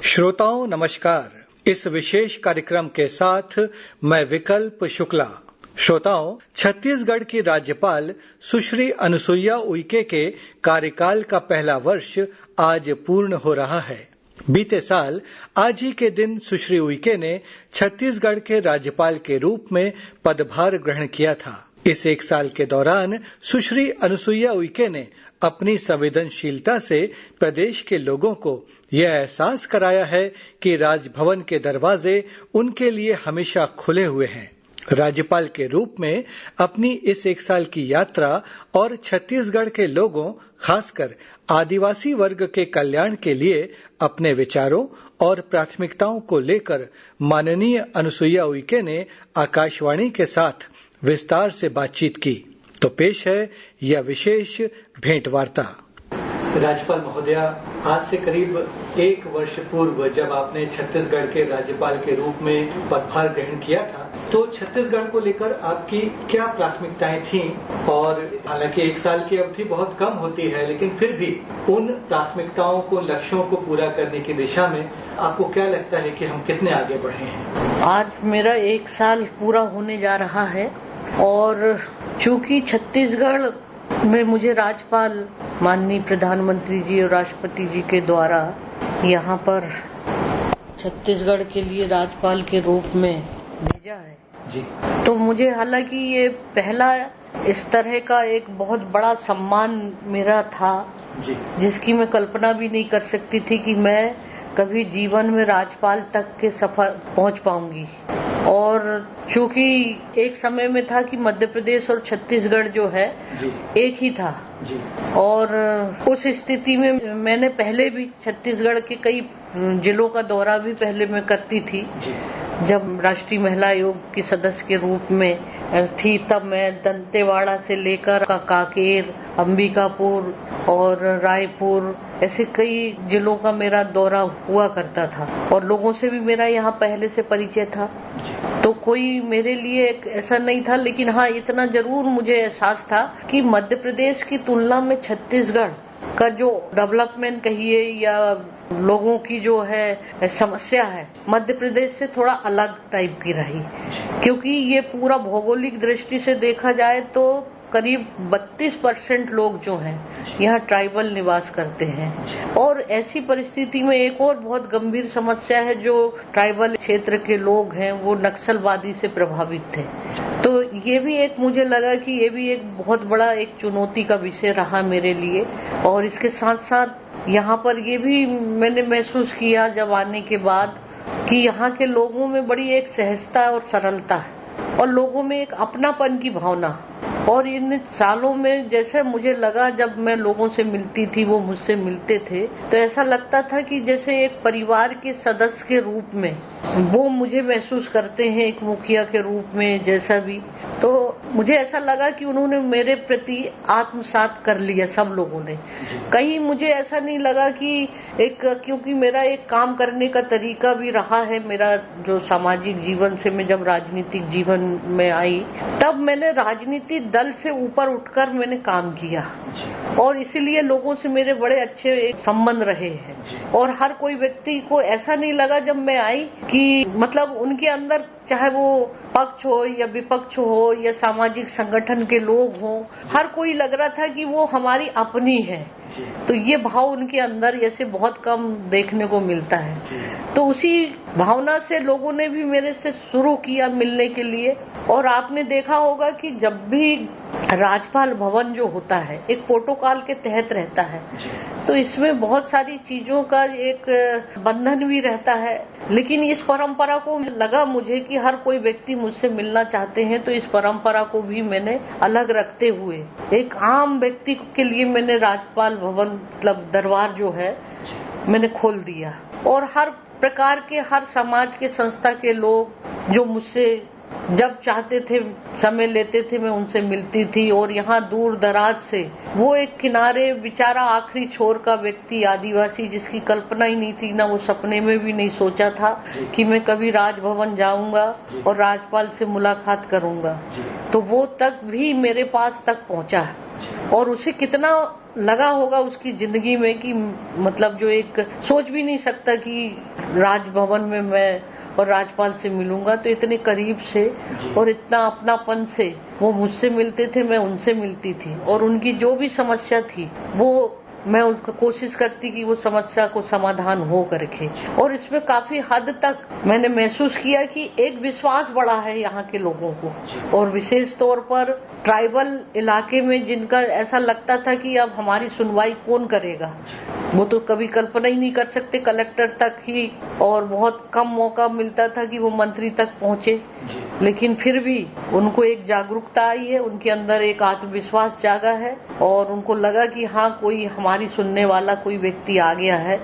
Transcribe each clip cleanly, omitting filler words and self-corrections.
श्रोताओं नमस्कार। इस विशेष कार्यक्रम के साथ मैं विकल्प शुक्ला। श्रोताओं, छत्तीसगढ़ की राज्यपाल सुश्री अनुसुईया उइके के कार्यकाल का पहला वर्ष आज पूर्ण हो रहा है। बीते साल आज ही के दिन सुश्री उइके ने छत्तीसगढ़ के राज्यपाल के रूप में पदभार ग्रहण किया था। इस एक साल के दौरान सुश्री अनुसुईया उइके ने अपनी संवेदनशीलता से प्रदेश के लोगों को यह एहसास कराया है कि राजभवन के दरवाजे उनके लिए हमेशा खुले हुए हैं। राज्यपाल के रूप में अपनी इस एक साल की यात्रा और छत्तीसगढ़ के लोगों, खासकर आदिवासी वर्ग के कल्याण के लिए अपने विचारों और प्राथमिकताओं को लेकर माननीय अनुसुईया उइके ने आकाशवाणी के साथ विस्तार से बातचीत की। तो पेश है यह विशेष भेंट वार्ता। राज्यपाल महोदया, आज से करीब एक वर्ष पूर्व जब आपने छत्तीसगढ़ के राज्यपाल के रूप में पदभार ग्रहण किया था, तो छत्तीसगढ़ को लेकर आपकी क्या प्राथमिकताएं थीं? और हालांकि एक साल की अवधि बहुत कम होती है, लेकिन फिर भी उन प्राथमिकताओं को, लक्ष्यों को पूरा करने की दिशा में आपको क्या लगता है कि हम कितने आगे बढ़े हैं? आज मेरा एक साल पूरा होने जा रहा है और चूंकि छत्तीसगढ़ में मुझे राज्यपाल माननीय प्रधानमंत्री जी और राष्ट्रपति जी के द्वारा यहाँ पर छत्तीसगढ़ के लिए राज्यपाल के रूप में भेजा है जी, तो मुझे हालांकि ये पहला इस तरह का एक बहुत बड़ा सम्मान मेरा था जी, जिसकी मैं कल्पना भी नहीं कर सकती थी कि मैं कभी जीवन में राज्यपाल तक के सफर पहुँच पाऊंगी। और चूंकि एक समय में था कि मध्य प्रदेश और छत्तीसगढ़ जो है एक ही था जी, और उस स्थिति में मैंने पहले भी छत्तीसगढ़ के कई जिलों का दौरा भी पहले मैं करती थी जी, जब राष्ट्रीय महिला आयोग की सदस्य के रूप में थी। तब मैं दंतेवाड़ा से लेकर कांकेर, अंबिकापुर और रायपुर ऐसे कई जिलों का मेरा दौरा हुआ करता था और लोगों से भी मेरा यहाँ पहले से परिचय था। तो कोई मेरे लिए ऐसा नहीं था, लेकिन हाँ इतना जरूर मुझे एहसास था कि मध्य प्रदेश की तुलना में छत्तीसगढ़ का जो डेवलपमेंट कहिए या लोगों की जो है समस्या है, मध्य प्रदेश से थोड़ा अलग टाइप की रही, क्योंकि ये पूरा भौगोलिक दृष्टि से देखा जाए तो करीब 32% लोग जो हैं यहाँ ट्राइबल निवास करते हैं। और ऐसी परिस्थिति में एक और बहुत गंभीर समस्या है, जो ट्राइबल क्षेत्र के लोग हैं वो नक्सलवादी से प्रभावित थे। तो ये भी एक मुझे लगा कि ये भी एक बहुत बड़ा एक चुनौती का विषय रहा मेरे लिए। और इसके साथ साथ यहाँ पर ये भी मैंने महसूस किया जब आने के बाद कि यहाँ के लोगों में बड़ी एक सहजता और सरलता है और लोगों में एक अपनापन की भावना। और इन सालों में जैसे मुझे लगा, जब मैं लोगों से मिलती थी, वो मुझसे मिलते थे, तो ऐसा लगता था कि जैसे एक परिवार के सदस्य के रूप में वो मुझे महसूस करते हैं, एक मुखिया के रूप में जैसा भी। तो मुझे ऐसा लगा कि उन्होंने मेरे प्रति आत्मसात कर लिया सब लोगों ने। कहीं मुझे ऐसा नहीं लगा कि क्योंकि मेरा एक काम करने का तरीका भी रहा है, मेरा जो सामाजिक जीवन से मैं जब राजनीतिक जीवन में आई तब मैंने राजनीति दल से ऊपर उठकर मैंने काम किया और इसीलिए लोगों से मेरे बड़े अच्छे संबंध रहे हैं। और हर कोई व्यक्ति को ऐसा नहीं लगा जब मैं आई कि मतलब उनके अंदर चाहे वो पक्ष हो या विपक्ष हो या सामाजिक संगठन के लोग हों, हर कोई लग रहा था कि वो हमारी अपनी है। तो ये भाव उनके अंदर ऐसे बहुत कम देखने को मिलता है। तो उसी भावना से लोगों ने भी मेरे से शुरू किया मिलने के लिए। और आपने देखा होगा कि जब भी राज्यपाल भवन जो होता है एक प्रोटोकॉल के तहत रहता है, तो इसमें बहुत सारी चीजों का एक बंधन भी रहता है। लेकिन इस परंपरा को लगा मुझे कि हर कोई व्यक्ति मुझसे मिलना चाहते हैं, तो इस परंपरा को भी मैंने अलग रखते हुए एक आम व्यक्ति के लिए मैंने राज्यपाल भवन मतलब दरबार जो है मैंने खोल दिया। और हर प्रकार के, हर समाज के, संस्था के लोग जो मुझसे जब चाहते थे समय लेते थे, मैं उनसे मिलती थी। और यहाँ दूर दराज से वो एक किनारे बेचारा आखिरी छोर का व्यक्ति, आदिवासी, जिसकी कल्पना ही नहीं थी, ना वो सपने में भी नहीं सोचा था कि मैं कभी राजभवन जाऊंगा और राज्यपाल से मुलाकात करूंगा, तो वो तक भी मेरे पास तक पहुंचा। और उसे कितना लगा होगा उसकी जिंदगी में कि मतलब जो एक सोच भी नहीं सकता कि राजभवन में मैं और राज्यपाल से मिलूंगा, तो इतने करीब से और इतना अपनापन से वो मुझसे मिलते थे, मैं उनसे मिलती थी और उनकी जो भी समस्या थी वो मैं उनका कोशिश करती कि वो समस्या को समाधान हो करके। और इसमें काफी हद तक मैंने महसूस किया कि एक विश्वास बढ़ा है यहाँ के लोगों को, और विशेष तौर पर ट्राइबल इलाके में जिनका ऐसा लगता था कि अब हमारी सुनवाई कौन करेगा, वो तो कभी कल्पना ही नहीं कर सकते कलेक्टर तक ही, और बहुत कम मौका मिलता था कि वो मंत्री तक पहुंचे। लेकिन फिर भी उनको एक जागरूकता आई है, उनके अंदर एक आत्मविश्वास जागा है और उनको लगा कि हाँ कोई हमारी सुनने वाला कोई व्यक्ति आ गया है,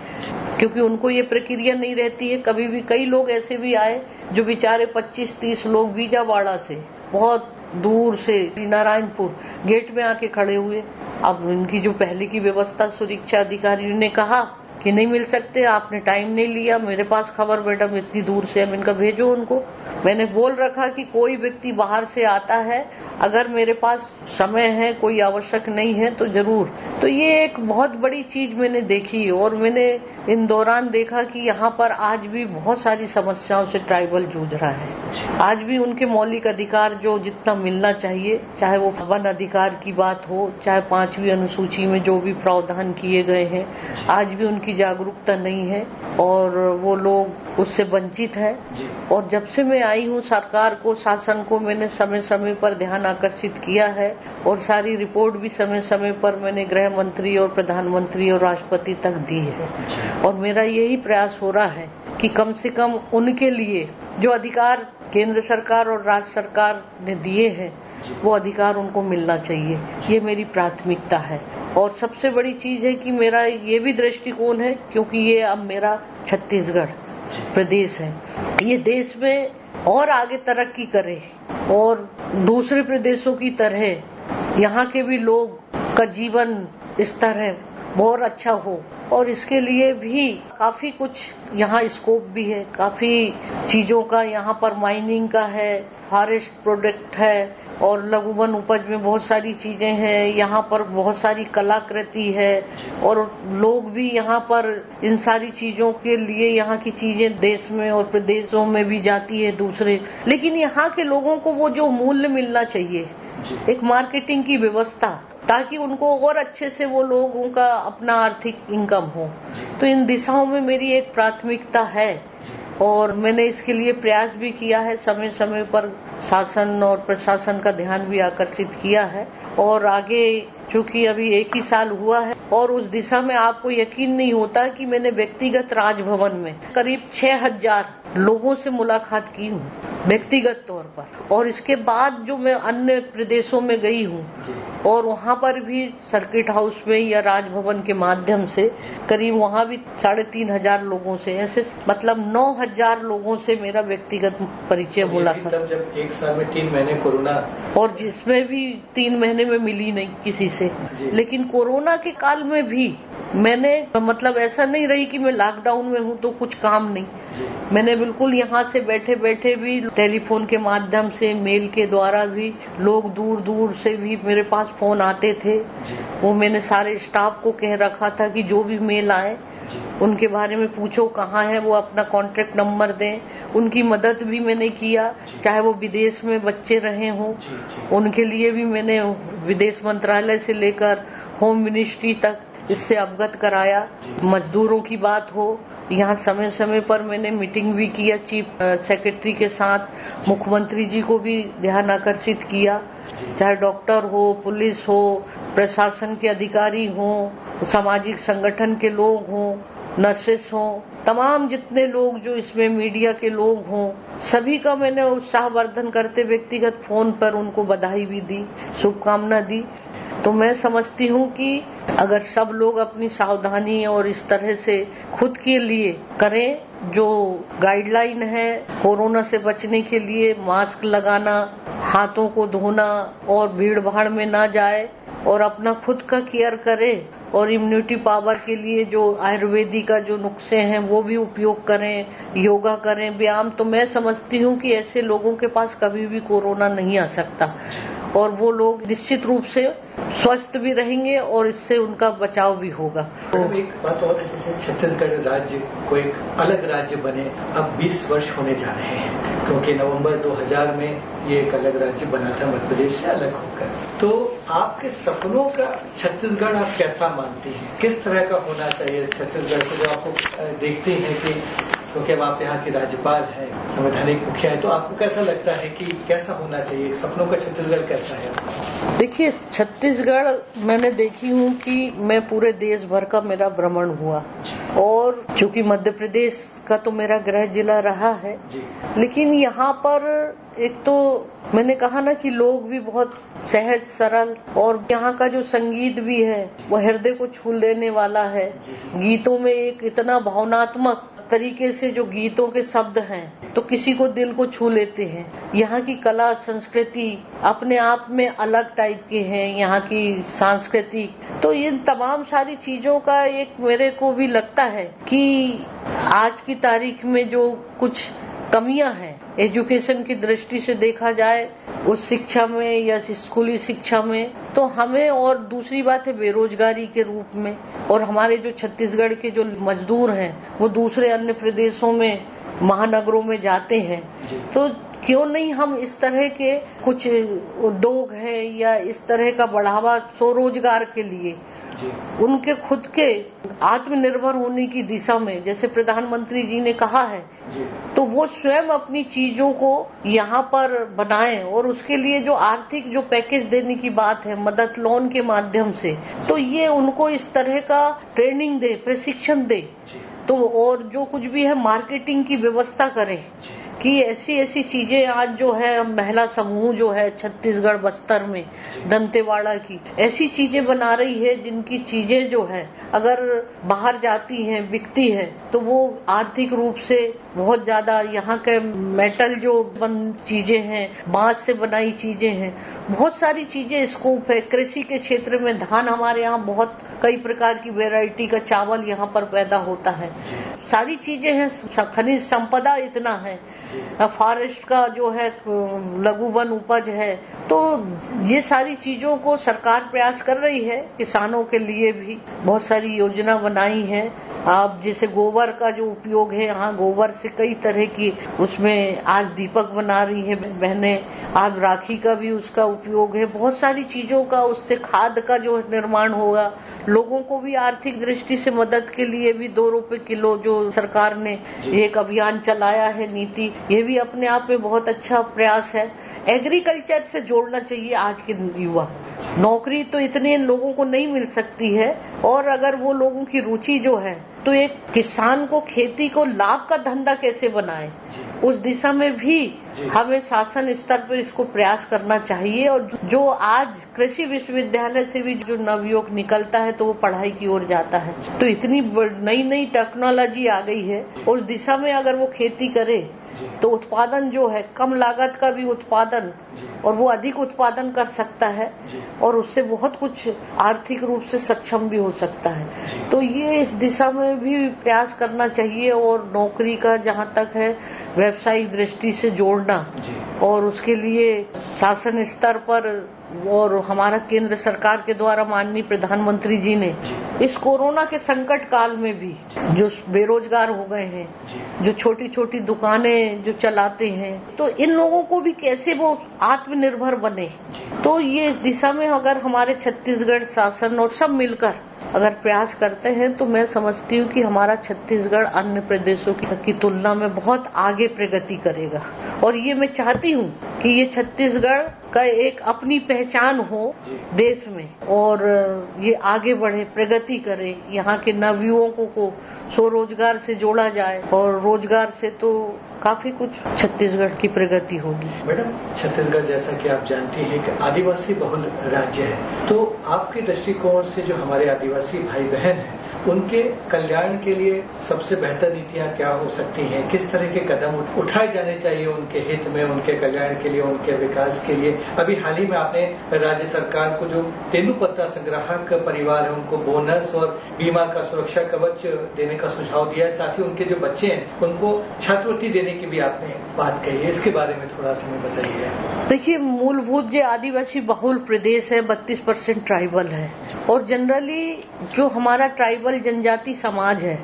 क्योंकि उनको ये प्रक्रिया नहीं रहती है। कभी भी कई लोग ऐसे भी आए जो बेचारे 25-30 लोग बीजावाड़ा से बहुत दूर से नारायणपुर गेट में आके खड़े हुए। अब उनकी जो पहले की व्यवस्था सुरक्षा अधिकारियों ने कहा कि नहीं मिल सकते, आपने टाइम नहीं लिया, मेरे पास खबर मैडम इतनी दूर से है, इनका भेजो उनको। मैंने बोल रखा कि कोई व्यक्ति बाहर से आता है, अगर मेरे पास समय है, कोई आवश्यक नहीं है तो जरूर। तो ये एक बहुत बड़ी चीज मैंने देखी और मैंने इन दौरान देखा कि यहाँ पर आज भी बहुत सारी समस्याओं से ट्राइबल जूझ रहा है। आज भी उनके मौलिक अधिकार जो जितना मिलना चाहिए, चाहे वो वन अधिकार की बात हो, चाहे 5वीं अनुसूची में जो भी प्रावधान किए गए हैं, आज भी उनकी जागरूकता नहीं है और वो लोग उससे वंचित है। और जब से मैं आई हूँ सरकार को, शासन को मैंने समय समय पर ध्यान आकर्षित किया है और सारी रिपोर्ट भी समय समय पर मैंने गृह मंत्री और प्रधानमंत्री और राष्ट्रपति तक दी है। और मेरा यही प्रयास हो रहा है कि कम से कम उनके लिए जो अधिकार केंद्र सरकार और राज्य सरकार ने दिए हैं वो अधिकार उनको मिलना चाहिए, ये मेरी प्राथमिकता है। और सबसे बड़ी चीज है कि मेरा ये भी दृष्टिकोण है, क्योंकि ये अब मेरा छत्तीसगढ़ प्रदेश है, ये देश में और आगे तरक्की करे और दूसरे प्रदेशों की तरह यहाँ के भी लोग का जीवन स्तर है बहुत अच्छा हो। और इसके लिए भी काफी कुछ यहाँ स्कोप भी है, काफी चीजों का यहाँ पर माइनिंग का है, फॉरेस्ट प्रोडक्ट है और लघु वन उपज में बहुत सारी चीजें हैं। यहाँ पर बहुत सारी कलाकृति है और लोग भी यहाँ पर इन सारी चीजों के लिए यहाँ की चीजें देश में और प्रदेशों में भी जाती है दूसरे। लेकिन यहाँ के लोगों को वो जो मूल्य मिलना चाहिए, एक मार्केटिंग की व्यवस्था, ताकि उनको और अच्छे से वो लोगों का अपना आर्थिक इनकम हो। तो इन दिशाओं में मेरी एक प्राथमिकता है और मैंने इसके लिए प्रयास भी किया है, समय समय पर शासन और प्रशासन का ध्यान भी आकर्षित किया है। और आगे चूंकि अभी 1 ही साल हुआ है और उस दिशा में आपको यकीन नहीं होता कि मैंने व्यक्तिगत राजभवन में करीब 6000 लोगों से मुलाकात की हूँ व्यक्तिगत तौर पर। और इसके बाद जो मैं अन्य प्रदेशों में गई हूँ और वहाँ पर भी सर्किट हाउस में या राजभवन के माध्यम से करीब वहाँ भी 3500 लोगों से, ऐसे मतलब 9000 लोगों से मेरा व्यक्तिगत परिचय मुलाकात। जब 1 साल में 3 महीने कोरोना, और जिसमें भी 3 महीने में मिली नहीं किसी से। लेकिन कोरोना के काल में भी मैंने मतलब ऐसा नहीं रही कि मैं लॉकडाउन में हूँ तो कुछ काम नहीं, मैंने बिल्कुल यहाँ से बैठे बैठे भी टेलीफोन के माध्यम से, मेल के द्वारा भी, लोग दूर दूर से भी मेरे पास फोन आते थे। वो मैंने सारे स्टाफ को कह रखा था कि जो भी मेल आए उनके बारे में पूछो, कहाँ है वो, अपना कॉन्टेक्ट नंबर दें। उनकी मदद भी मैंने किया, चाहे वो विदेश में बच्चे रहे हों, उनके लिए भी मैंने विदेश मंत्रालय से लेकर होम मिनिस्ट्री तक इससे अवगत कराया। मजदूरों की बात हो, यहाँ समय समय पर मैंने मीटिंग भी किया चीफ सेक्रेटरी के साथ, मुख्यमंत्री जी को भी ध्यान आकर्षित किया, चाहे डॉक्टर हो, पुलिस हो, प्रशासन के अधिकारी हो, सामाजिक संगठन के लोग हों, नर्सेस हों, तमाम जितने लोग जो इसमें मीडिया के लोग हों, सभी का मैंने उत्साहवर्धन करते व्यक्तिगत फोन पर उनको बधाई भी दी, शुभकामना दी। तो मैं समझती हूँ कि अगर सब लोग अपनी सावधानी और इस तरह से खुद के लिए करें, जो गाइडलाइन है कोरोना से बचने के लिए, मास्क लगाना, हाथों को धोना और भीड़ भाड़ में ना जाए और अपना खुद का केयर करे और इम्यूनिटी पावर के लिए जो आयुर्वेदिक का जो नुस्खे हैं वो भी उपयोग करें, योगा करें, व्यायाम, तो मैं समझती हूँ कि ऐसे लोगों के पास कभी भी कोरोना नहीं आ सकता। और वो लोग निश्चित रूप से स्वस्थ भी रहेंगे और इससे उनका बचाव भी होगा। तो एक बात और है, जैसे छत्तीसगढ़ राज्य को एक अलग राज्य बने अब 20 वर्ष होने जा रहे हैं, क्योंकि नवंबर 2000 में ये एक अलग राज्य बना था मध्य प्रदेश से अलग होकर। तो आपके सपनों का छत्तीसगढ़ आप कैसा मानती हैं? किस तरह का होना चाहिए छत्तीसगढ़ से, जो आपको देखते हैं कि क्योंकि अब आप यहाँ के राज्यपाल हैं, संवैधानिक मुखिया है, तो आपको कैसा लगता है कि कैसा होना चाहिए, सपनों का छत्तीसगढ़ कैसा है? देखिए, छत्तीसगढ़ मैंने देखी हूँ कि मैं पूरे देश भर का मेरा भ्रमण हुआ और चूंकि मध्य प्रदेश का तो मेरा गृह जिला रहा है, लेकिन यहाँ पर एक तो मैंने कहा ना कि लोग भी बहुत सहज सरल और यहाँ का जो संगीत भी है वो हृदय को छू लेने वाला है। गीतों में एक इतना भावनात्मक तरीके से जो गीतों के शब्द हैं तो किसी को दिल को छू लेते हैं। यहाँ की कला संस्कृति अपने आप में अलग टाइप के हैं, यहाँ की सांस्कृतिक, तो इन तमाम सारी चीजों का एक मेरे को भी लगता है कि आज की तारीख में जो कुछ कमियां हैं एजुकेशन की दृष्टि से देखा जाए उस शिक्षा में या स्कूली शिक्षा में, तो हमें, और दूसरी बात है बेरोजगारी के रूप में, और हमारे जो छत्तीसगढ़ के जो मजदूर हैं वो दूसरे अन्य प्रदेशों में महानगरों में जाते हैं, तो क्यों नहीं हम इस तरह के कुछ उद्योग है या इस तरह का बढ़ावा स्वरोजगार के लिए उनके खुद के आत्मनिर्भर होने की दिशा में, जैसे प्रधानमंत्री जी ने कहा है, तो वो स्वयं अपनी चीजों को यहाँ पर बनाएं और उसके लिए जो आर्थिक जो पैकेज देने की बात है मदद लोन के माध्यम से, तो ये उनको इस तरह का ट्रेनिंग दे, प्रशिक्षण दे, तो और जो कुछ भी है मार्केटिंग की व्यवस्था करें कि ऐसी ऐसी चीजें आज जो है महिला समूह जो है छत्तीसगढ़ बस्तर में दंतेवाड़ा की ऐसी चीजें बना रही है जिनकी चीजें जो है अगर बाहर जाती हैं बिकती है तो वो आर्थिक रूप से बहुत ज्यादा, यहाँ के मेटल जो बन चीजें हैं, बांस से बनाई चीजें हैं, बहुत सारी चीजें स्कोप है। कृषि के क्षेत्र में धान हमारे यहाँ बहुत कई प्रकार की वैरायटी का चावल यहाँ पर पैदा होता है, सारी चीजें हैं, खनिज संपदा इतना है, फॉरेस्ट का जो है लघु वन उपज है, तो ये सारी चीजों को सरकार प्रयास कर रही है। किसानों के लिए भी बहुत सारी योजना बनाई है। आप जैसे गोबर का जो उपयोग है, यहाँ गोबर से कई तरह की उसमें आज दीपक बना रही है बहनें, आज राखी का भी उसका उपयोग है, बहुत सारी चीजों का उससे खाद का जो निर्माण होगा। लोगों को भी आर्थिक दृष्टि से मदद के लिए भी 2 रुपए किलो जो सरकार ने एक अभियान चलाया है नीति, ये भी अपने आप में बहुत अच्छा प्रयास है। एग्रीकल्चर से जोड़ना चाहिए आज के युवा, नौकरी तो इतने लोगों को नहीं मिल सकती है, और अगर वो लोगों की रुचि जो है तो एक किसान को खेती को लाभ का धंधा कैसे बनाए, उस दिशा में भी हमें शासन स्तर पर इसको प्रयास करना चाहिए। और जो आज कृषि विश्वविद्यालय से भी जो नवयुवक निकलता है तो वो पढ़ाई की ओर जाता है, तो इतनी नई नई टेक्नोलॉजी आ गई है, उस दिशा में अगर वो खेती करे तो उत्पादन जो है कम लागत का भी उत्पादन, और वो अधिक उत्पादन कर सकता है और उससे बहुत कुछ आर्थिक रूप से सक्षम भी हो सकता है। तो ये इस दिशा में भी प्रयास करना चाहिए, और नौकरी का जहाँ तक है व्यावसायिक दृष्टि से जोड़ना, और उसके लिए शासन स्तर पर और हमारा केंद्र सरकार के द्वारा माननीय प्रधानमंत्री जी ने इस कोरोना के संकट काल में भी जो बेरोजगार हो गए हैं, जो छोटी छोटी दुकानें जो चलाते हैं, तो इन लोगों को भी कैसे वो आत्मनिर्भर बने, तो ये इस दिशा में अगर हमारे छत्तीसगढ़ शासन और सब मिलकर अगर प्रयास करते हैं तो मैं समझती हूँ कि हमारा छत्तीसगढ़ अन्य प्रदेशों की तुलना में बहुत आगे प्रगति करेगा। और ये मैं चाहती हूँ कि ये छत्तीसगढ़ का एक अपनी पहचान हो देश में, और ये आगे बढ़े, प्रगति करे, यहाँ के नवयुवकों को स्वरोजगार से जोड़ा जाए, और रोजगार से तो काफी कुछ छत्तीसगढ़ की प्रगति होगी। मैडम, छत्तीसगढ़ जैसा कि आप जानती हैं कि आदिवासी बहुल राज्य है, तो आपके दृष्टिकोण से जो हमारे आदिवासी भाई बहन हैं उनके कल्याण के लिए सबसे बेहतर नीतियां क्या हो सकती हैं, किस तरह के कदम उठाए जाने चाहिए उनके हित में, उनके कल्याण के के लिए, उनके विकास के लिए अभी हाल ही में आपने राज्य सरकार को जो तेंदुपत्ता संग्राहक परिवार है उनको बोनस और बीमा का सुरक्षा कवच देने का सुझाव दिया है, साथ ही उनके जो बच्चे हैं उनको छात्रवृत्ति देने की भी आपने बात कही है। इसके बारे में थोड़ा सा बताइए। देखिए, मूलभूत जो आदिवासी बहुल प्रदेश है, 32% ट्राइबल है और जनरली जो हमारा ट्राइबल जनजाति समाज है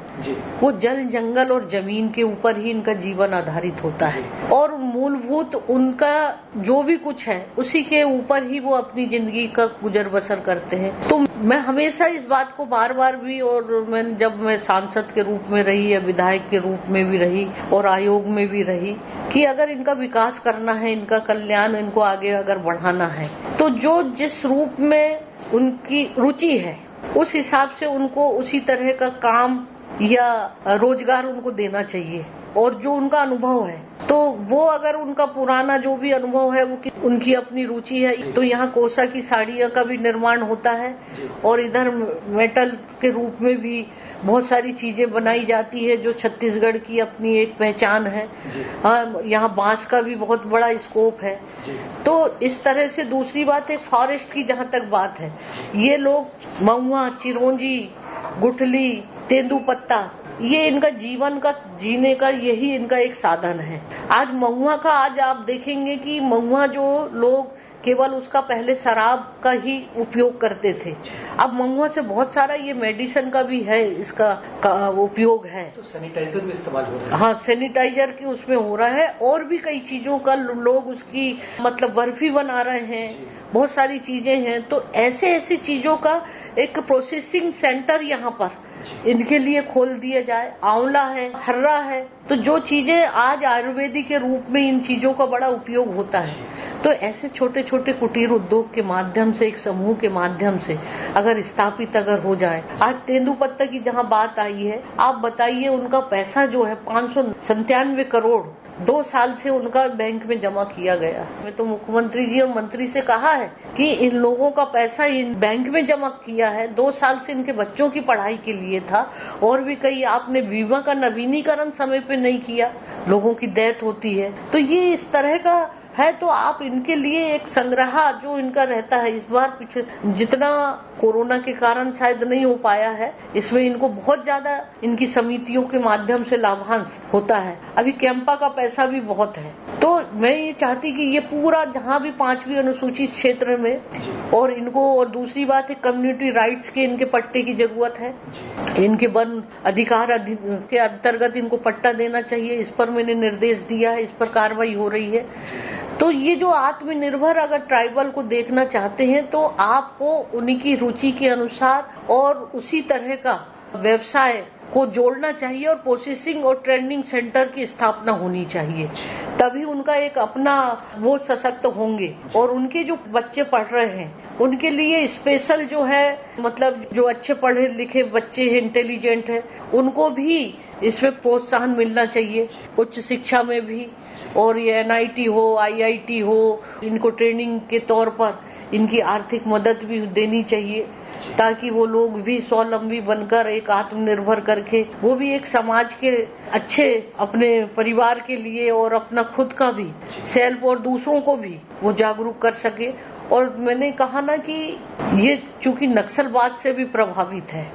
वो जल, जंगल और जमीन के ऊपर ही इनका जीवन आधारित होता है और मूलभूत उनका जो भी कुछ है उसी के ऊपर ही वो अपनी जिंदगी का गुजर बसर करते हैं। तो मैं हमेशा इस बात को बार बार भी, और जब मैं सांसद के रूप में रही या विधायक के रूप में भी रही और आयोग में भी रही, कि अगर इनका विकास करना है, इनका कल्याण इनको आगे अगर बढ़ाना है तो जो जिस रूप में उनकी रुचि है उस हिसाब से उनको उसी तरह का काम या रोजगार उनको देना चाहिए। और जो उनका अनुभव है तो वो अगर उनका पुराना जो भी अनुभव है वो उनकी अपनी रुचि है, तो यहाँ कोसा की साड़ियों का भी निर्माण होता है और इधर मेटल के रूप में भी बहुत सारी चीजें बनाई जाती है जो छत्तीसगढ़ की अपनी एक पहचान है। यहाँ बांस का भी बहुत बड़ा स्कोप है। तो इस तरह से दूसरी बात है, फॉरेस्ट की जहाँ तक बात है, ये लोग महुआ, चिरौंजी, गुठली, तेंदुपत्ता, ये इनका जीवन का जीने का यही इनका एक साधन है। आज महुआ का आज आप देखेंगे कि महुआ जो लोग केवल उसका पहले शराब का ही उपयोग करते थे, अब महुआ से बहुत सारा ये मेडिसिन का भी है, इसका उपयोग है। तो सैनिटाइजर भी इस्तेमाल हो रहा है। हाँ, सैनिटाइजर की उसमें हो रहा है और भी कई चीजों का लोग उसकी मतलब बर्फी बना रहे हैं, बहुत सारी चीजें हैं। तो ऐसे चीजों का एक प्रोसेसिंग सेंटर यहाँ पर इनके लिए खोल दिया जाए। आंवला है, हर्रा है, तो जो चीजें आज आयुर्वेदिक के रूप में इन चीजों का बड़ा उपयोग होता है, तो ऐसे छोटे छोटे कुटीर उद्योग के माध्यम से, एक समूह के माध्यम से अगर स्थापित अगर हो जाए। आज तेंदुपत्ता की जहाँ बात आई है, आप बताइए उनका पैसा जो है 597 करोड़ 2 साल से उनका बैंक में जमा किया गया। मैं तो मुख्यमंत्री जी और मंत्री से कहा है कि इन लोगों का पैसा इन बैंक में जमा किया है, 2 साल से इनके बच्चों की पढ़ाई के लिए था और भी कई आपने बीमा का नवीनीकरण समय पे नहीं किया, लोगों की डेथ होती है। तो ये इस तरह का है, तो आप इनके लिए एक संग्रह जो इनका रहता है, इस बार पीछे जितना कोरोना के कारण शायद नहीं हो पाया है, इसमें इनको बहुत ज्यादा इनकी समितियों के माध्यम से लाभांश होता है। अभी कैंपा का पैसा भी बहुत है। तो मैं ये चाहती कि ये पूरा जहाँ भी 5वीं अनुसूचित क्षेत्र में और इनको, और दूसरी बात है कम्युनिटी राइट्स के इनके पट्टे की जरूरत है, इनके वन अधिकार के अंतर्गत इनको पट्टा देना चाहिए। इस पर मैंने निर्देश दिया है, इस पर कार्रवाई हो रही है। तो ये जो आत्मनिर्भर अगर ट्राइबल को देखना चाहते हैं तो आपको उनकी रुचि के अनुसार और उसी तरह का व्यवसाय को जोड़ना चाहिए और प्रोसेसिंग और ट्रेनिंग सेंटर की स्थापना होनी चाहिए, तभी उनका एक अपना वो सशक्त होंगे। और उनके जो बच्चे पढ़ रहे हैं उनके लिए स्पेशल जो है, मतलब जो अच्छे पढ़े लिखे बच्चे हैं, इंटेलिजेंट है, उनको भी इसमें प्रोत्साहन मिलना चाहिए उच्च शिक्षा में भी। और ये NIT हो, IIT हो, इनको ट्रेनिंग के तौर पर इनकी आर्थिक मदद भी देनी चाहिए ताकि वो लोग भी स्वावलंबी बनकर एक आत्मनिर्भर करके वो भी एक समाज के अच्छे अपने परिवार के लिए और अपना खुद का भी सेल्फ और दूसरों को भी वो जागरूक कर सके। और मैंने कहा ना कि ये चूंकि नक्सलवाद से भी प्रभावित है,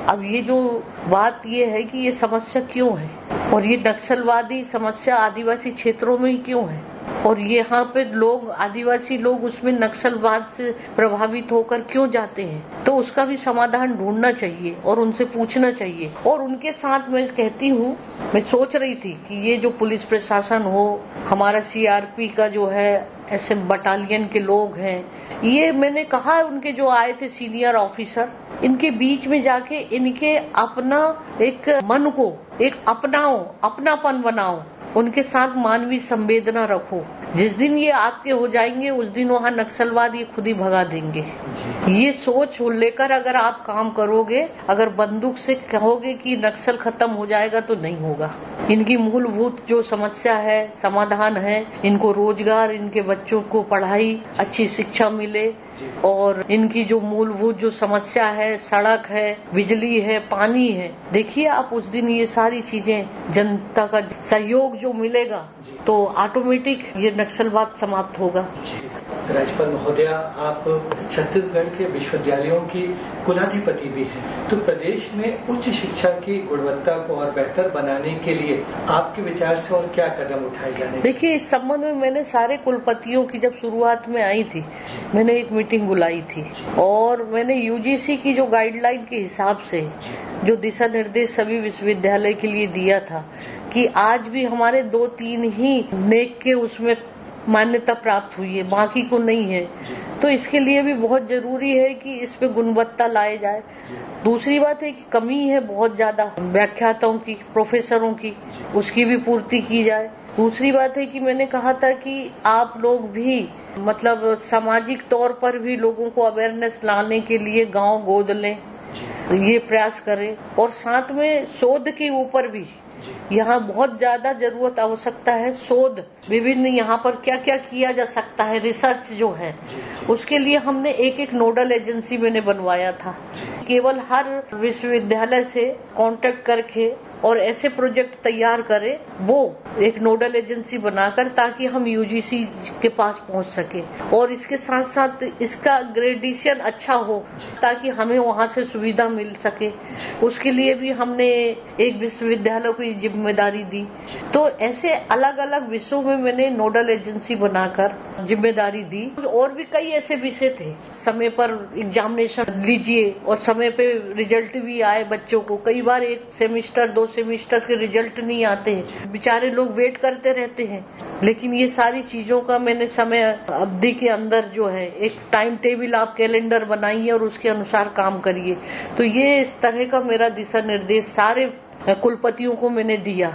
अब ये जो बात ये है कि ये समस्या क्यों है और ये नक्सलवादी समस्या आदिवासी क्षेत्रों में ही क्यों है और यहाँ पे लोग, आदिवासी लोग उसमें नक्सलवाद से प्रभावित होकर क्यों जाते हैं, तो उसका भी समाधान ढूंढना चाहिए और उनसे पूछना चाहिए। और उनके साथ मैं कहती हूँ, मैं सोच रही थी कि ये जो पुलिस प्रशासन हो, हमारा CRP का जो है ऐसे बटालियन के लोग हैं, ये मैंने कहा उनके जो आए थे सीनियर ऑफिसर, इनके बीच में जाके इनके अपना एक मन को एक अपनाओ, अपनापन बनाओ, उनके साथ मानवीय संवेदना रखो। जिस दिन ये आपके हो जाएंगे उस दिन वहाँ नक्सलवाद ये खुद ही भगा देंगे। ये सोच लेकर अगर आप काम करोगे, अगर बंदूक से कहोगे कि नक्सल खत्म हो जाएगा तो नहीं होगा। इनकी मूलभूत जो समस्या है, समाधान है, इनको रोजगार, इनके बच्चों को पढ़ाई, अच्छी शिक्षा मिले और इनकी जो मूलभूत जो समस्या है, सड़क है, बिजली है, पानी है, देखिए आप उस दिन ये सारी चीजें जनता का सहयोग जो मिलेगा तो ऑटोमेटिक ये नक्सलवाद समाप्त होगा। राज्यपाल महोदया, आप छत्तीसगढ़ के विश्वविद्यालयों की कुलाधिपति भी हैं, तो प्रदेश में उच्च शिक्षा की गुणवत्ता को और बेहतर बनाने के लिए आपके विचार से और क्या कदम उठाए जाने? देखिए, इस संबंध में मैंने सारे कुलपतियों की जब शुरुआत में आई थी, मैंने एक मीटिंग बुलाई थी और मैंने यूजीसी की जो गाइडलाइन के हिसाब से जो दिशा निर्देश सभी विश्वविद्यालय के लिए दिया था कि आज भी हमारे 2-3 ही नेक के उसमें मान्यता प्राप्त हुई है, बाकी को नहीं है, तो इसके लिए भी बहुत जरूरी है कि इसमें गुणवत्ता लाए जाए। दूसरी बात है कि कमी है बहुत ज्यादा व्याख्याताओं की, प्रोफेसरों की, उसकी भी पूर्ति की जाए। दूसरी बात है कि मैंने कहा था कि आप लोग भी मतलब सामाजिक तौर पर भी लोगों को अवेयरनेस लाने के लिए गांव गोद लें, ये प्रयास करें और साथ में शोध के ऊपर भी यहाँ बहुत ज्यादा जरूरत आवश्यकता है। शोध विभिन्न यहाँ पर क्या क्या किया जा सकता है, रिसर्च जो है उसके लिए हमने एक नोडल एजेंसी मैंने बनवाया था। केवल हर विश्वविद्यालय से कांटेक्ट करके और ऐसे प्रोजेक्ट तैयार करें, वो एक नोडल एजेंसी बनाकर, ताकि हम यूजीसी के पास पहुंच सके और इसके साथ साथ इसका ग्रेडेशन अच्छा हो ताकि हमें वहां से सुविधा मिल सके। उसके लिए भी हमने एक विश्वविद्यालय को जिम्मेदारी दी। तो ऐसे अलग अलग विषयों में मैंने नोडल एजेंसी बनाकर जिम्मेदारी दी। और भी कई ऐसे विषय थे, समय पर एग्जामिनेशन लीजिए और समय पे रिजल्ट भी आए बच्चों को। कई बार 1 सेमेस्टर 2 सेमेस्टर के रिजल्ट नहीं आते हैं, बेचारे लोग वेट करते रहते हैं। लेकिन ये सारी चीजों का मैंने समय अवधि के अंदर जो है एक टाइम टेबल आप कैलेंडर बनाइए और उसके अनुसार काम करिए। तो ये इस तरह का मेरा दिशा निर्देश सारे कुलपतियों को मैंने दिया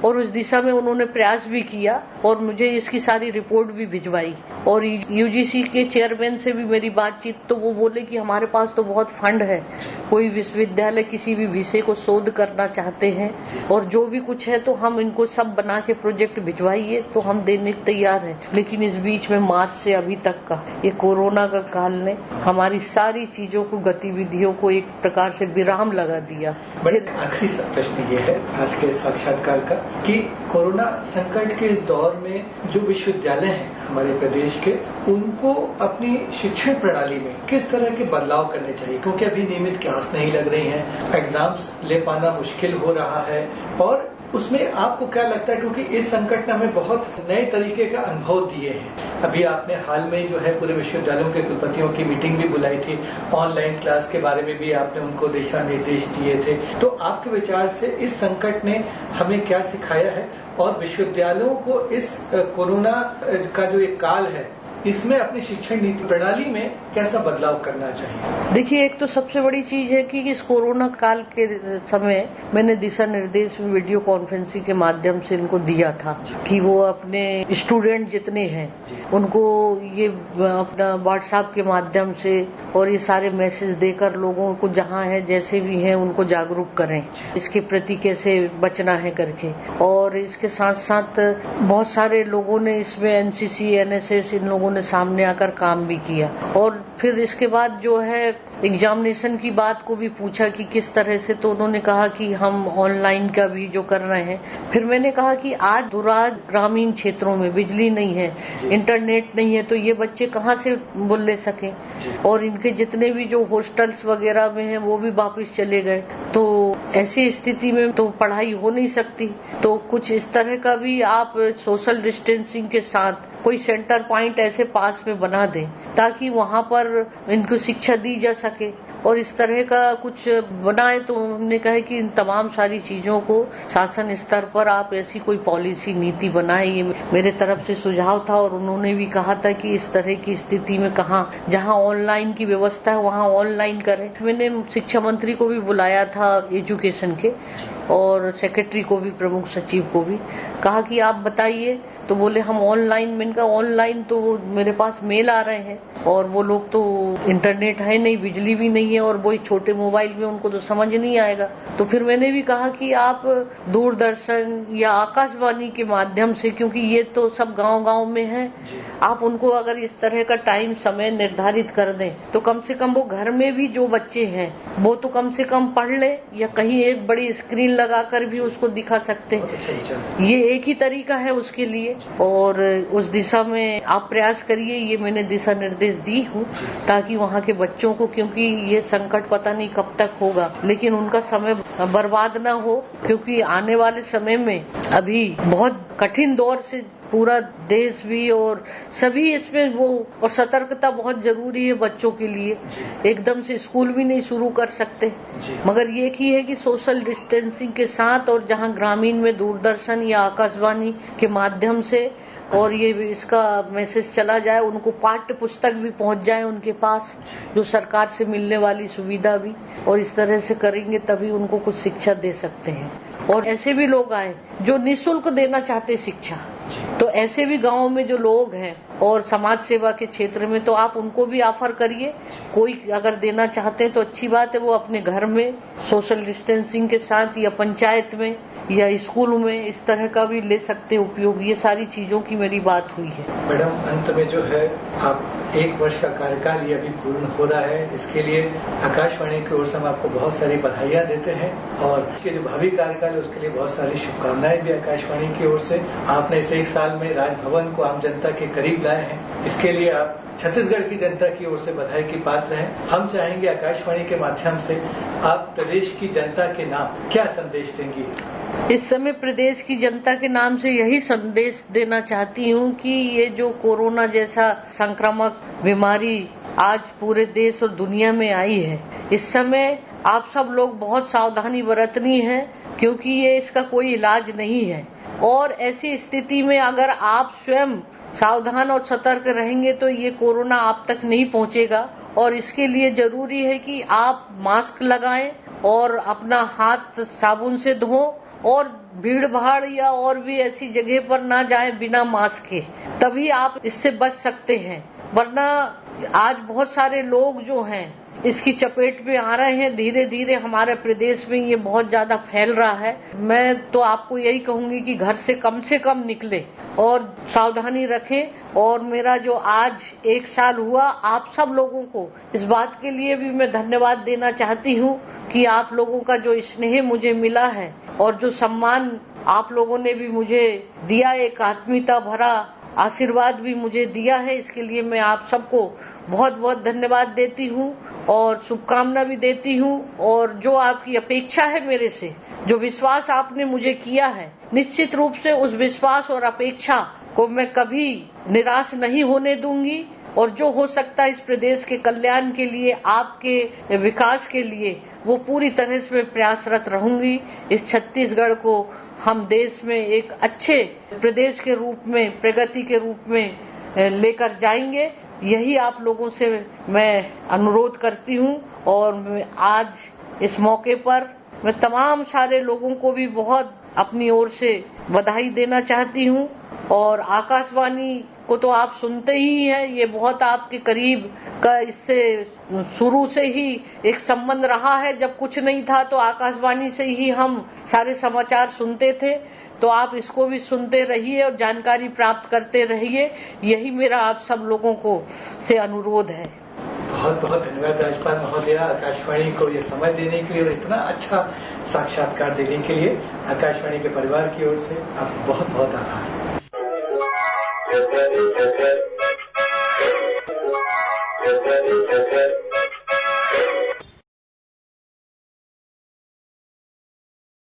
और उस दिशा में उन्होंने प्रयास भी किया और मुझे इसकी सारी रिपोर्ट भी भिजवाई। और यूजीसी के चेयरमैन से भी मेरी बातचीत, तो वो बोले कि हमारे पास तो बहुत फंड है, कोई विश्वविद्यालय किसी भी विषय को शोध करना चाहते हैं और जो भी कुछ है तो हम इनको सब बना के प्रोजेक्ट भिजवाइए, तो हम देने को तैयार हैं। लेकिन इस बीच में मार्च से अभी तक का ये कोरोना का काल ने हमारी सारी चीजों को, गतिविधियों को एक प्रकार से विराम लगा दिया। आखिरी प्रश्न ये है आज के साक्षात्कार का कि कोरोना संकट के इस दौर में जो विश्वविद्यालय हैं हमारे प्रदेश के, उनको अपनी शिक्षण प्रणाली में किस तरह के बदलाव करने चाहिए? क्योंकि अभी नियमित क्लास नहीं लग रही हैं, एग्जाम्स ले पाना मुश्किल हो रहा है, और उसमें आपको क्या लगता है, क्योंकि इस संकट ने हमें बहुत नए तरीके का अनुभव दिए हैं। अभी आपने हाल में जो है पूरे विश्वविद्यालयों के कुलपतियों की मीटिंग भी बुलाई थी, ऑनलाइन क्लास के बारे में भी आपने उनको दिशा निर्देश दिए थे। तो आपके विचार से इस संकट ने हमें क्या सिखाया है और विश्वविद्यालयों को इस कोरोना का जो एक काल है इसमें अपनी शिक्षण नीति प्रणाली में कैसा बदलाव करना चाहिए? देखिए, एक तो सबसे बड़ी चीज है कि इस कोरोना काल के समय मैंने दिशा निर्देश वीडियो कॉन्फ्रेंसिंग के माध्यम से इनको दिया था कि वो अपने स्टूडेंट जितने हैं उनको ये अपना व्हाट्सएप के माध्यम से और ये सारे मैसेज देकर लोगों को जहाँ है जैसे भी हैं उनको जागरूक करें, इसके प्रति कैसे बचना है करके। और इसके साथ साथ बहुत सारे लोगों ने इसमें एनसीसी, एनएसएस, इन लोगों ने सामने आकर काम भी किया। और फिर इसके बाद जो है एग्जामिनेशन की बात को भी पूछा कि किस तरह से, तो उन्होंने कहा कि हम ऑनलाइन का भी जो कर रहे हैं। फिर मैंने कहा कि आज दूराज ग्रामीण क्षेत्रों में बिजली नहीं है, इंटरनेट नहीं है, तो ये बच्चे कहाँ से बोल ले सके, और इनके जितने भी जो हॉस्टल्स वगैरह में हैं वो भी वापस चले गए। तो ऐसी स्थिति में तो पढ़ाई हो नहीं सकती। तो कुछ इस तरह का भी आप सोशल डिस्टेंसिंग के साथ कोई सेंटर पॉइंट ऐसे पास में बना दें ताकि वहाँ पर इनको शिक्षा दी जा सके, और इस तरह का कुछ बनाए। तो हमने कहा कि इन तमाम सारी चीजों को शासन स्तर पर आप ऐसी कोई पॉलिसी नीति बनाए, ये मेरे तरफ से सुझाव था। और उन्होंने भी कहा था कि इस तरह की स्थिति में कहाँ, जहाँ ऑनलाइन की व्यवस्था है वहाँ ऑनलाइन करें। मैंने शिक्षा मंत्री को भी बुलाया था एजुकेशन के, और सेक्रेटरी को भी, प्रमुख सचिव को भी कहा कि आप बताइए। तो बोले हम ऑनलाइन। मैंने कहा ऑनलाइन तो मेरे पास मेल आ रहे हैं और वो लोग तो इंटरनेट है नहीं, बिजली भी नहीं है है और वही छोटे मोबाइल में उनको तो समझ नहीं आएगा। तो फिर मैंने भी कहा कि आप दूरदर्शन या आकाशवाणी के माध्यम से, क्योंकि ये तो सब गांव-गांव में है, आप उनको अगर इस तरह का टाइम समय निर्धारित कर दें तो कम से कम वो घर में भी जो बच्चे हैं वो तो कम से कम पढ़ ले, या कहीं एक बड़ी स्क्रीन लगाकर भी उसको दिखा सकते हैं। ये एक ही तरीका है उसके लिए, और उस दिशा में आप प्रयास करिए। ये मैंने दिशा निर्देश दी हूँ ताकि वहाँ के बच्चों को, क्योंकि ये संकट पता नहीं कब तक होगा, लेकिन उनका समय बर्बाद ना हो, क्योंकि आने वाले समय में अभी बहुत कठिन दौर से पूरा देश भी और सभी इसमें वो, और सतर्कता बहुत जरूरी है बच्चों के लिए। एकदम से स्कूल भी नहीं शुरू कर सकते, मगर ये ही है कि सोशल डिस्टेंसिंग के साथ, और जहाँ ग्रामीण में दूरदर्शन या आकाशवाणी के माध्यम से और ये इसका मैसेज चला जाए, उनको पाठ्य पुस्तक भी पहुंच जाए उनके पास, जो सरकार से मिलने वाली सुविधा भी, और इस तरह से करेंगे तभी उनको कुछ शिक्षा दे सकते हैं। और ऐसे भी लोग आए जो निःशुल्क देना चाहते शिक्षा, तो ऐसे भी गाँव में जो लोग हैं और समाज सेवा के क्षेत्र में, तो आप उनको भी ऑफर करिए। कोई अगर देना चाहते हैं तो अच्छी बात है, वो अपने घर में सोशल डिस्टेंसिंग के साथ या पंचायत में या स्कूल में इस तरह का भी ले सकते हैं उपयोग। ये सारी चीजों की मेरी बात हुई है। मैडम, अंत में जो है आप 1 वर्ष का कार्यकाल ये अभी पूर्ण हो रहा है, इसके लिए आकाशवाणी की ओर से हम आपको बहुत सारी बधाइयां देते हैं, और इसके जो भावी कार्यकाल है उसके लिए बहुत सारी शुभकामनाएं भी आकाशवाणी की ओर से। आपने इस 1 साल में राजभवन को आम जनता के करीब लाए हैं, इसके लिए आप छत्तीसगढ़ की जनता की ओर से बधाई की पात्र हैं। हम चाहेंगे आकाशवाणी के माध्यम से आप प्रदेश की जनता के नाम क्या संदेश देंगी? इस समय प्रदेश की जनता के नाम से यही संदेश देना चाहती हूँ कि ये जो कोरोना जैसा संक्रामक बीमारी आज पूरे देश और दुनिया में आई है, इस समय आप सब लोग बहुत सावधानी बरतनी है, क्योंकि ये इसका कोई इलाज नहीं है। और ऐसी स्थिति में अगर आप स्वयं सावधान और सतर्क रहेंगे तो ये कोरोना आप तक नहीं पहुंचेगा। और इसके लिए जरूरी है कि आप मास्क लगाएं और अपना हाथ साबुन से धों, और भीड़ भाड़ या और भी ऐसी जगह पर ना जाएं बिना मास्क के, तभी आप इससे बच सकते हैं। वरना आज बहुत सारे लोग जो हैं इसकी चपेट में आ रहे हैं, धीरे धीरे हमारे प्रदेश में ये बहुत ज्यादा फैल रहा है। मैं तो आपको यही कहूंगी कि घर से कम निकले और सावधानी रखें। और मेरा जो आज 1 साल हुआ, आप सब लोगों को इस बात के लिए भी मैं धन्यवाद देना चाहती हूँ कि आप लोगों का जो स्नेह मुझे मिला है और जो सम्मान आप लोगों ने भी मुझे दिया, एक आत्मीयता भरा आशीर्वाद भी मुझे दिया है, इसके लिए मैं आप सबको बहुत बहुत धन्यवाद देती हूँ और शुभकामना भी देती हूँ। और जो आपकी अपेक्षा है मेरे से, जो विश्वास आपने मुझे किया है, निश्चित रूप से उस विश्वास और अपेक्षा को मैं कभी निराश नहीं होने दूंगी, और जो हो सकता है इस प्रदेश के कल्याण के लिए, आपके विकास के लिए, वो पूरी तरह से मैं प्रयासरत रहूंगी। इस छत्तीसगढ़ को हम देश में एक अच्छे प्रदेश के रूप में, प्रगति के रूप में लेकर जाएंगे, यही आप लोगों से मैं अनुरोध करती हूँ। और मैं आज इस मौके पर मैं तमाम सारे लोगों को भी बहुत अपनी ओर से बधाई देना चाहती हूँ। और आकाशवाणी को तो आप सुनते ही हैं, ये बहुत आपके करीब का, इससे शुरू से ही एक संबंध रहा है। जब कुछ नहीं था तो आकाशवाणी से ही हम सारे समाचार सुनते थे, तो आप इसको भी सुनते रहिए और जानकारी प्राप्त करते रहिए, यही मेरा आप सब लोगों को से अनुरोध है। बहुत बहुत धन्यवाद राज्यपाल महोदया, आकाशवाणी को ये समय देने के लिए और इतना अच्छा साक्षात्कार देने के लिए। आकाशवाणी के परिवार की ओर से आपको बहुत बहुत आभार।